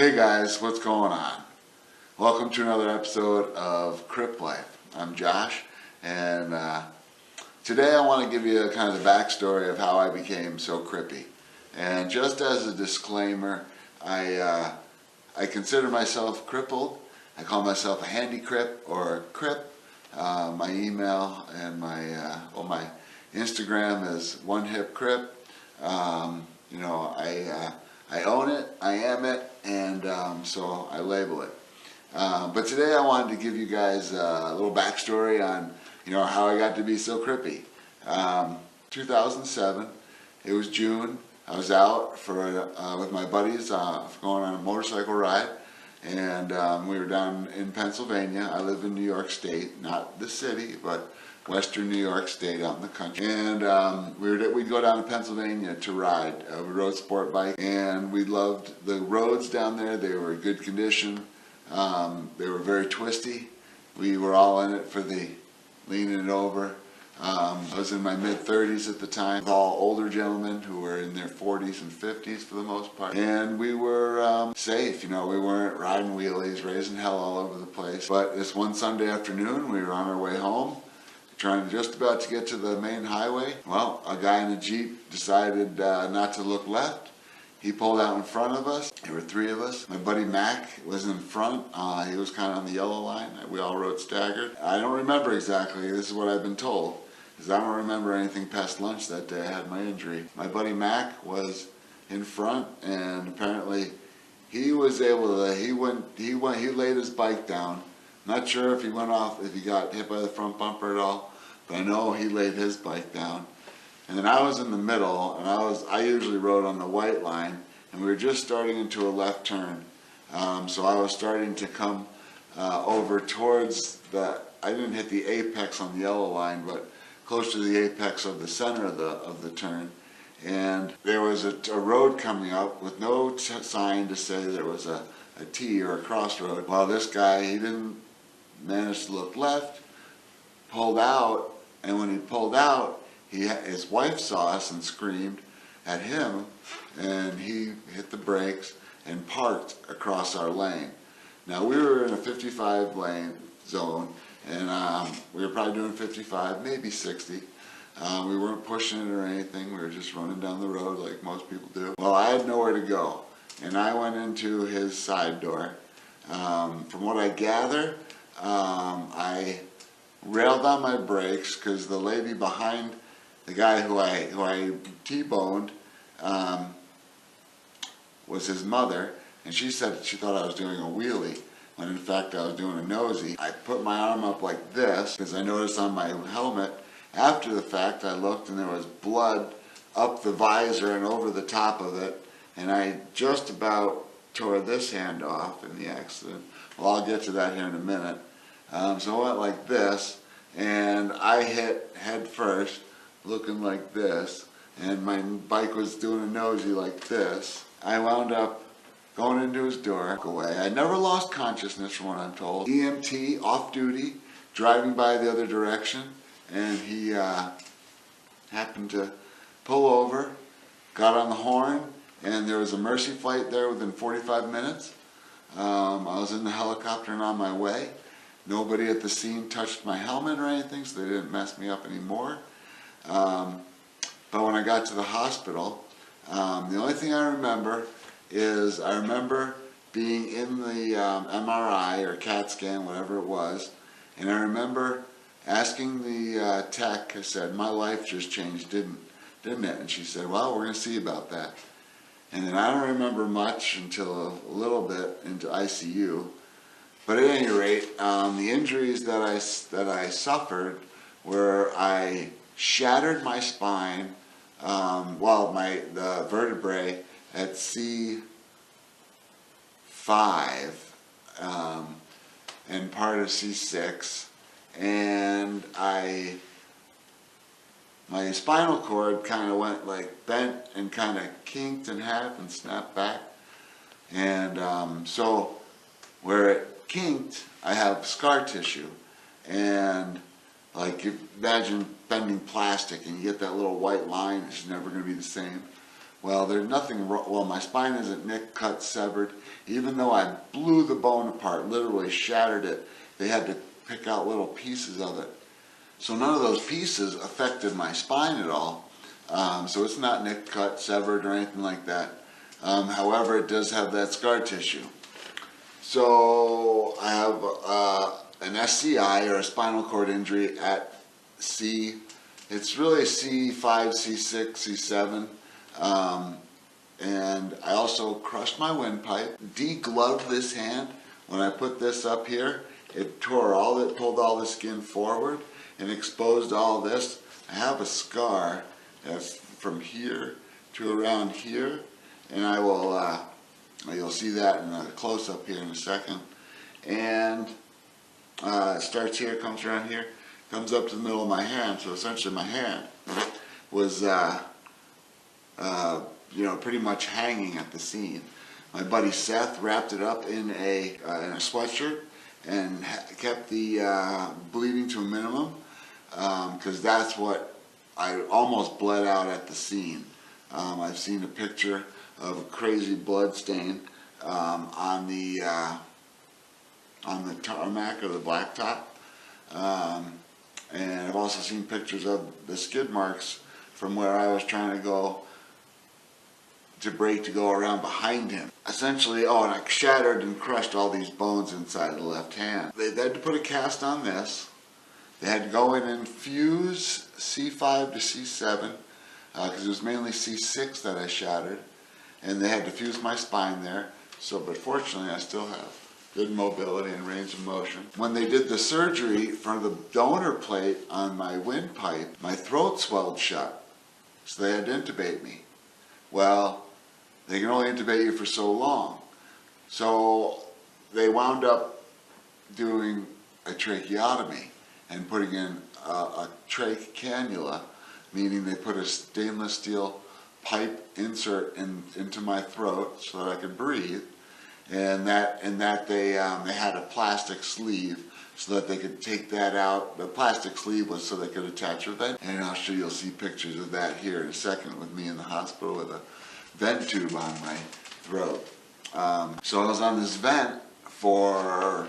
Hey guys, what's going on? Welcome to another episode of Crip'Life. I'm Josh, and today I want to give you kind of the backstory of how I became so crippy. And just as a disclaimer, I consider myself crippled. I call myself a handy crip or a crip. My email and my Instagram is one hip crip. I own it, I am it, and so I label it. But today I wanted to give you guys a little backstory on, how I got to be so crippy. 2007, it was June. I was out with my buddies going on a motorcycle ride, and we were down in Pennsylvania. I live in New York State, not the city, but Western New York State out in the country. And we'd go down to Pennsylvania to ride. We rode sport bike, and we loved the roads down there. They were in good condition. They were very twisty. We were all in it for the leaning it over. I was in my mid-30s at the time, with all older gentlemen who were in their 40s and 50s for the most part. And we were safe, we weren't riding wheelies, raising hell all over the place. But this one Sunday afternoon, we were on our way home, just about to get to the main highway. Well, a guy in a Jeep decided not to look left. He pulled out in front of us. There were three of us. My buddy Mac was in front. He was kind of on the yellow line. We all rode staggered. I don't remember exactly. This is what I've been told, because I don't remember anything past lunch that day. I had my injury. My buddy Mac was in front, and apparently he was able to. He laid his bike down. Not sure if he got hit by the front bumper at all. But I know he laid his bike down. And then I was in the middle, and I usually rode on the white line, and we were just starting into a left turn. So I was starting to come over towards I didn't hit the apex on the yellow line, but close to the apex of the center of the turn. And there was a road coming up with no sign to say there was a T or a crossroad. Well, this guy, he didn't manage to look left, pulled out, and when he pulled out, his wife saw us and screamed at him, and he hit the brakes and parked across our lane. Now, we were in a 55 lane zone, and we were probably doing 55, maybe 60. We weren't pushing it or anything. We were just running down the road like most people do. Well, I had nowhere to go, and I went into his side door. From what I gather, I railed on my brakes because the lady behind the guy who I T-boned was his mother, and she said she thought I was doing a wheelie, when in fact I was doing a nosy. I put my arm up like this because I noticed on my helmet, after the fact, I looked and there was blood up the visor and over the top of it, and I just about tore this hand off in the accident. Well, I'll get to that here in a minute. So I went like this, and I hit head first, looking like this, and my bike was doing a nosy like this. I wound up going into his door, away. I never lost consciousness from what I'm told. EMT, off duty, driving by the other direction, and he happened to pull over, got on the horn, and there was a mercy flight there within 45 minutes. I was in the helicopter and on my way. Nobody at the scene touched my helmet or anything, so they didn't mess me up anymore. But when I got to the hospital, the only thing I remember is I remember being in the MRI or CAT scan, whatever it was, and I remember asking the tech, I said, my life just changed, didn't it? And she said, well, we're going to see about that. And then I don't remember much until a little bit into ICU. But at any rate, the injuries that I suffered were I shattered my spine, the vertebrae at C5 and part of C6, and my spinal cord kind of went like bent and kind of kinked in half and snapped back, and so where it kinked, I have scar tissue, and like you imagine bending plastic and you get that little white line, it's never going to be the same. Well, there's nothing wrong. Well, my spine isn't nicked, cut, severed. Even though I blew the bone apart, literally shattered it, they had to pick out little pieces of it. So none of those pieces affected my spine at all. So it's not nicked, cut, severed, or anything like that. However, it does have that scar tissue. So I have an SCI, or a spinal cord injury, at C. It's really C5, C6, C7. And I also crushed my windpipe, degloved this hand. When I put this up here, it pulled all the skin forward and exposed all this. I have a scar that's from here to around here, and I will, you'll see that in a close-up here in a second. And it starts here, comes around here, comes up to the middle of my hand. So essentially my hand was pretty much hanging at the seam. My buddy Seth wrapped it up in a sweatshirt and kept the bleeding to a minimum, because that's what I almost bled out at the seam. I've seen a picture of a crazy blood stain on the tarmac or the blacktop, and I've also seen pictures of the skid marks from where I was trying to go to go around behind him. Essentially, and I shattered and crushed all these bones inside the left hand. They had to put a cast on this. They had to go in and fuse C5 to C7, because it was mainly C6 that I shattered, and they had to fuse my spine there. But fortunately, I still have good mobility and range of motion. When they did the surgery for the donor plate on my windpipe, my throat swelled shut, so they had to intubate me. Well, they can only intubate you for so long. So they wound up doing a tracheotomy and putting in a trach cannula, meaning they put a stainless steel pipe insert into my throat so that I could breathe, and that they had a plastic sleeve so that they could take that out. The plastic sleeve was so they could attach a vent, and you'll see pictures of that here in a second with me in the hospital with a vent tube on my throat. So I was on this vent I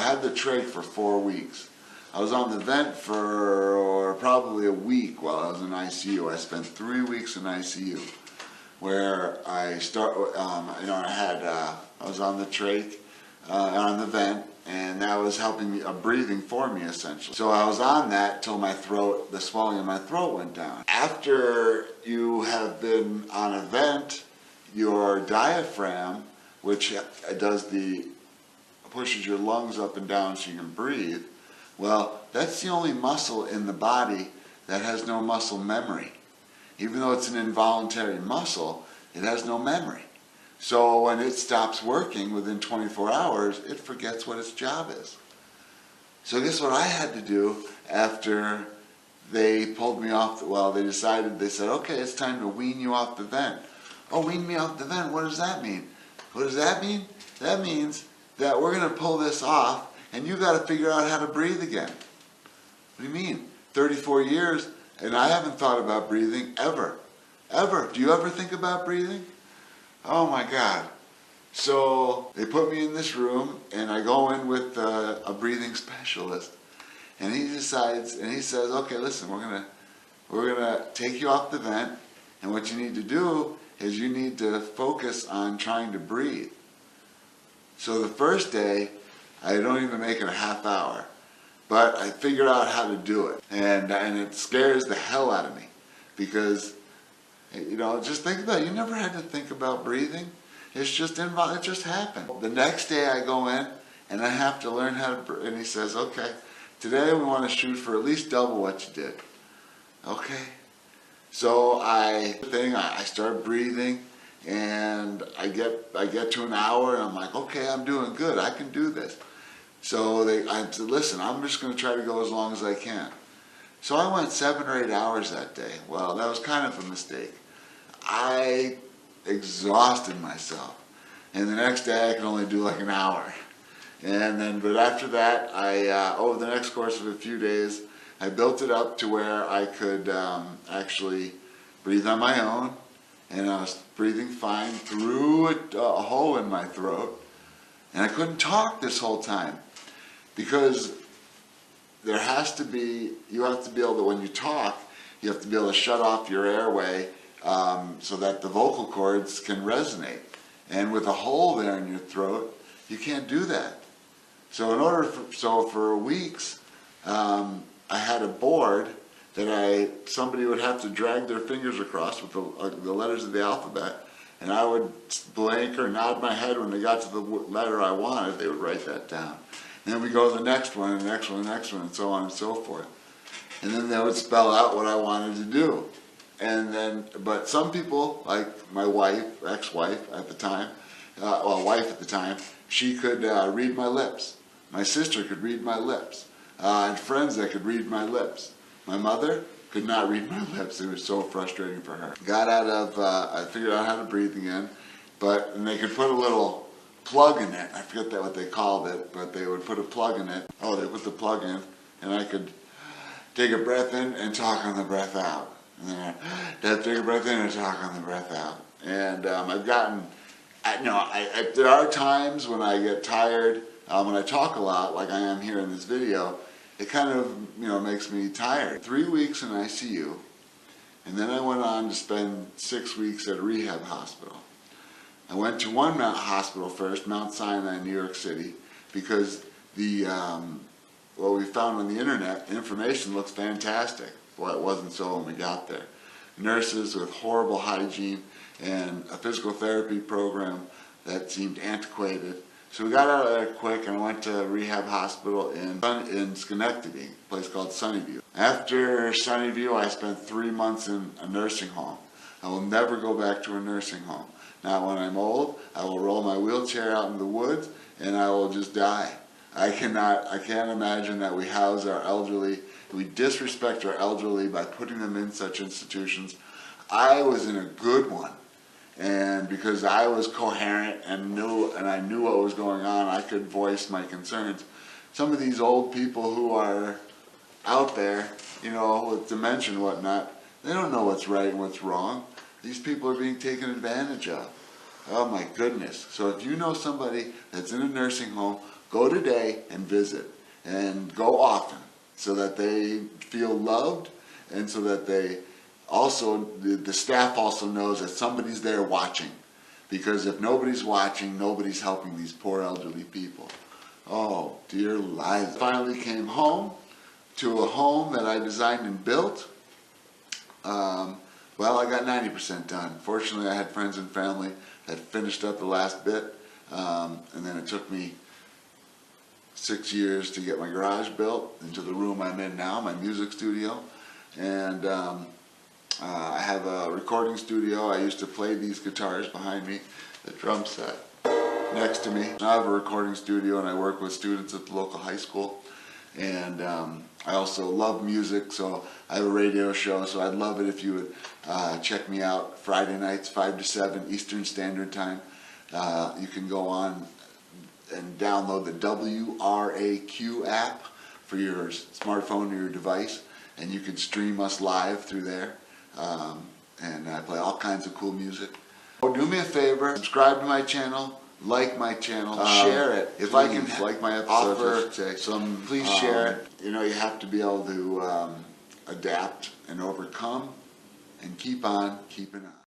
had the trach for 4 weeks. I was on the vent for probably a week while I was in ICU. I spent 3 weeks in ICU, where I was on the trach, on the vent, and that was helping me, breathing for me essentially. So I was on that till the swelling in my throat went down. After you have been on a vent, your diaphragm, which pushes your lungs up and down so you can breathe, well, that's the only muscle in the body that has no muscle memory. Even though it's an involuntary muscle, it has no memory. So when it stops working within 24 hours, it forgets what its job is. So guess what I had to do after they pulled me off? They said, okay, it's time to wean you off the vent. Oh, wean me off the vent, what does that mean? What does that mean? That means that we're going to pull this off and you got to figure out how to breathe again. What do you mean? 34 years and I haven't thought about breathing ever. Ever. Do you ever think about breathing? Oh my God. So they put me in this room and I go in with a breathing specialist, and he says, okay, listen, we're gonna take you off the vent, and what you need to do is you need to focus on trying to breathe. So the first day, I don't even make it a half hour, but I figured out how to do it, and it scares the hell out of me, because just think about it. You never had to think about breathing. It just happened. The next day I go in and I have to learn how to breathe. And he says, okay, today we want to shoot for at least double what you did. Okay. So I start breathing, and I get to an hour and I'm like, okay, I'm doing good. I can do this. So I said, listen, I'm just going to try to go as long as I can. So I went 7 or 8 hours that day. Well, that was kind of a mistake. I exhausted myself, and the next day I could only do like an hour. But after that, over the next course of a few days, I built it up to where I could actually breathe on my own and I was breathing fine through a hole in my throat, and I couldn't talk this whole time because there has to be, you have to be able to, when you talk, you have to be able to shut off your airway so that the vocal cords can resonate. And with a hole there in your throat, you can't do that. So for weeks, I had a board that somebody would have to drag their fingers across with the letters of the alphabet, and I would blink or nod my head when they got to the letter I wanted. They would write that down. And then we go to the next one, and the next one, and the next one, and so on and so forth. And then they would spell out what I wanted to do. And then, but some people, like my wife, ex-wife at the time, wife at the time, she could read my lips. My sister could read my lips. And friends that could read my lips. My mother could not read my lips. It was so frustrating for her. I figured out how to breathe again, and they could put a little plug in it. I forget what they called it, but they would put a plug in it. Oh, they put the plug in, and I could take a breath in and talk on the breath out. And then I'd take a breath in and talk on the breath out. And there are times when I get tired, when I talk a lot, like I am here in this video, it kind of, makes me tired. 3 weeks in ICU, and then I went on to spend 6 weeks at a rehab hospital. I went to one hospital first, Mount Sinai in New York City, because what we found on the internet, the information looks fantastic. Well, it wasn't so when we got there. Nurses with horrible hygiene and a physical therapy program that seemed antiquated. So we got out of there quick and went to a rehab hospital in Schenectady, a place called Sunnyview. After Sunnyview, I spent 3 months in a nursing home. I will never go back to a nursing home. Now when I'm old, I will roll my wheelchair out in the woods and I will just die. I can't imagine that we house our elderly, we disrespect our elderly by putting them in such institutions. I was in a good one, and because I was coherent and I knew what was going on, I could voice my concerns. Some of these old people who are out there, with dementia and whatnot, they don't know what's right and what's wrong. These people are being taken advantage of. Oh my goodness. So if you know somebody that's in a nursing home, go today and visit, and go often, so that they feel loved, and so that the staff also knows that somebody's there watching. Because if nobody's watching, nobody's helping these poor elderly people. Oh, dear lives. Finally came home to a home that I designed and built. Well, I got 90% done. Fortunately, I had friends and family that finished up the last bit, and then it took me 6 years to get my garage built into the room I'm in now, my music studio. And I have a recording studio. I used to play these guitars behind me, the drum set next to me. I have a recording studio and I work with students at the local high school. And I also love music, so I have a radio show, so I'd love it if you would check me out Friday nights, 5 to 7 Eastern Standard Time. You can go on and download the WRAQ app for your smartphone or your device, and you can stream us live through there. And I play all kinds of cool music. Oh, do me a favor, subscribe to my channel, like my channel, share it. If I can like my episode, please share it. You have to be able to adapt and overcome and keep on keeping on.